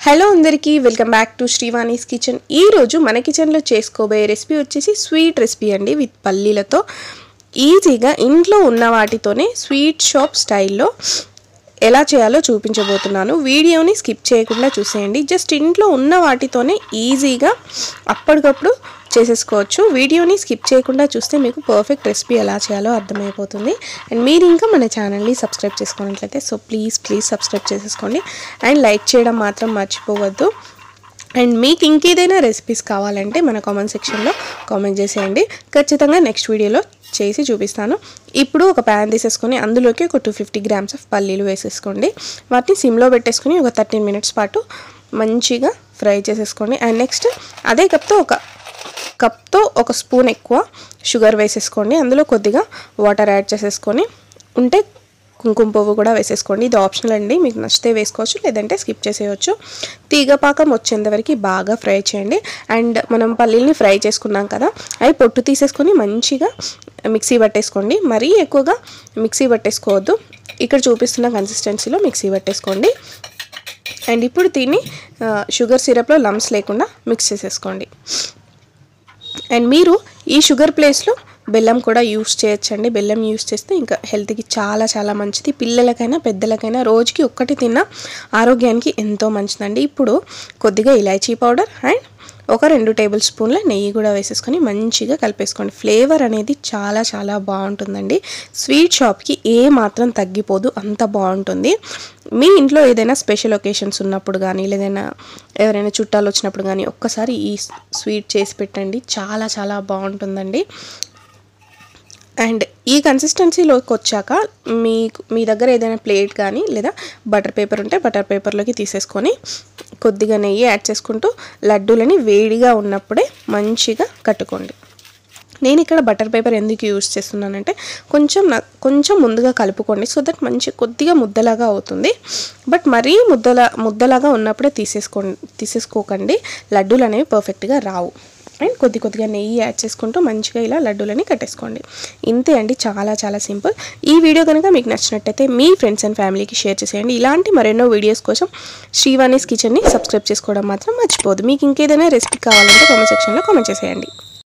Hello అందరికీ welcome back to శ్రీవాణీస్ kitchen. ఈ రోజు మన కిచెన్లో చేసుకోబోయే రెసిపీ వచ్చేసి స్వీట్ రెసిపీ అండి. విత్ పల్లీలతో ఈజీగా ఇంట్లో ఉన్న వాటితోనే స్వీట్ షాప్ స్టైల్లో ఎలా చేయాలో చూపించబోతున్నాను. వీడియోని స్కిప్ చేయకుండా చూసేయండి. జస్ట్ ఇంట్లో ఉన్న వాటితోనే ఈజీగా అప్పటికప్పుడు చేసేసుకోవచ్చు. వీడియోని స్కిప్ చేయకుండా చూస్తే మీకు పర్ఫెక్ట్ రెసిపీ ఎలా చేయాలో అర్థమైపోతుంది. అండ్ మీరు ఇంకా మన ఛానల్ని సబ్స్క్రైబ్ చేసుకున్నట్లయితే ప్లీజ్ సబ్స్క్రైబ్ చేసేసుకోండి. అండ్ లైక్ చేయడం మాత్రం మర్చిపోవద్దు. అండ్ మీకు ఇంకేదైనా రెసిపీస్ కావాలంటే మన కామెంట్ సెక్షన్లో కామెంట్ చేసేయండి. ఖచ్చితంగా నెక్స్ట్ వీడియోలో చేసి చూపిస్తాను. ఇప్పుడు ఒక ప్యాన్ తీసేసుకొని అందులోకి ఒక 250 గ్రామ్స్ ఆఫ్ పల్లీలు వేసేసుకోండి. వాటిని సిమ్లో పెట్టేసుకొని ఒక 13 మినిట్స్ పాటు మంచిగా ఫ్రై చేసేసుకోండి. అండ్ నెక్స్ట్ అదే కప్తో ఒక స్పూన్ ఎక్కువ షుగర్ వేసేసుకోండి. అందులో కొద్దిగా వాటర్ యాడ్ చేసేసుకొని ఉంటే కుంకుమ పువ్వు కూడా వేసేసుకోండి. ఇది ఆప్షనల్ అండి, మీకు నచ్చితే వేసుకోవచ్చు, లేదంటే స్కిప్ చేసేయచ్చు. తీగపాకం వచ్చేంత వరకు బాగా ఫ్రై చేయండి. అండ్ మనం పల్లీల్ని ఫ్రై చేసుకున్నాం కదా, అవి పొట్టు తీసేసుకొని మంచిగా మిక్సీ పట్టేసుకోండి. మరీ ఎక్కువగా మిక్సీ పట్టేసుకోవద్దు, ఇక్కడ చూపిస్తున్న కన్సిస్టెన్సీలో మిక్సీ పట్టేసుకోండి. అండ్ ఇప్పుడు దీన్ని షుగర్ సిరప్లో లమ్స్ లేకుండా మిక్స్ చేసేసుకోండి. అండ్ మీరు ఈ షుగర్ ప్లేస్లో బెల్లం కూడా యూస్ చేయొచ్చండి. బెల్లం యూస్ చేస్తే ఇంకా హెల్త్కి చాలా మంచిది. పిల్లలకైనా పెద్దలకైనా రోజుకి ఒక్కటి తిన్నా ఆరోగ్యానికి ఎంతో మంచిదండి. ఇప్పుడు కొద్దిగా ఇలాచీ పౌడర్ అండ్ ఒక 2 టేబుల్ స్పూన్ల నెయ్యి కూడా వేసేసుకొని మంచిగా కలిపేసుకోండి. ఫ్లేవర్ అనేది చాలా బాగుంటుందండి. స్వీట్ షాప్కి ఏ మాత్రం తగ్గిపోదు, అంత బాగుంటుంది. మీ ఇంట్లో ఏదైనా స్పెషల్ ఒకేషన్స్ ఉన్నప్పుడు కానీ, లేదైనా ఎవరైనా చుట్టాలు వచ్చినప్పుడు కానీ ఒక్కసారి ఈ స్వీట్ చేసి పెట్టండి. చాలా బాగుంటుందండి. అండ్ ఈ కన్సిస్టెన్సీలోకి వచ్చాక మీ దగ్గర ఏదైనా ప్లేట్ కానీ లేదా బటర్ పేపర్ ఉంటే బటర్ పేపర్లోకి తీసేసుకొని కొద్దిగా నెయ్యి యాడ్ చేసుకుంటూ లడ్డూలని వేడిగా ఉన్నప్పుడే మంచిగా కట్టుకోండి. నేను ఇక్కడ బటర్ పేపర్ ఎందుకు యూజ్ చేస్తున్నానంటే కొంచెం ముందుగా కలుపుకోండి, సో దట్ కొద్దిగా ముద్దలాగా అవుతుంది. బట్ మరీ ముద్దలాగా ఉన్నప్పుడే తీసేసుకోకండి, లడ్డూలు అనేవి పర్ఫెక్ట్గా రావు. అండ్ కొద్దిగా నెయ్యి యాడ్ చేసుకుంటూ మంచిగా ఇలా లడ్డూలని కట్టేసుకోండి. ఇంతే అండి, చాలా సింపుల్. ఈ వీడియో కనుక మీకు నచ్చినట్టయితే మీ ఫ్రెండ్స్ అండ్ ఫ్యామిలీకి షేర్ చేసేయండి. ఇలాంటి మరెన్నో వీడియోస్ కోసం శ్రీవాణీస్ కిచెన్ని సబ్స్క్రైబ్ చేసుకోవడం మాత్రం మర్చిపోదు. మీకు ఇంకేదైనా రెసిపీ కావాలంటే కామెంట్ సెక్షన్లో కామెంట్ చేసేయండి.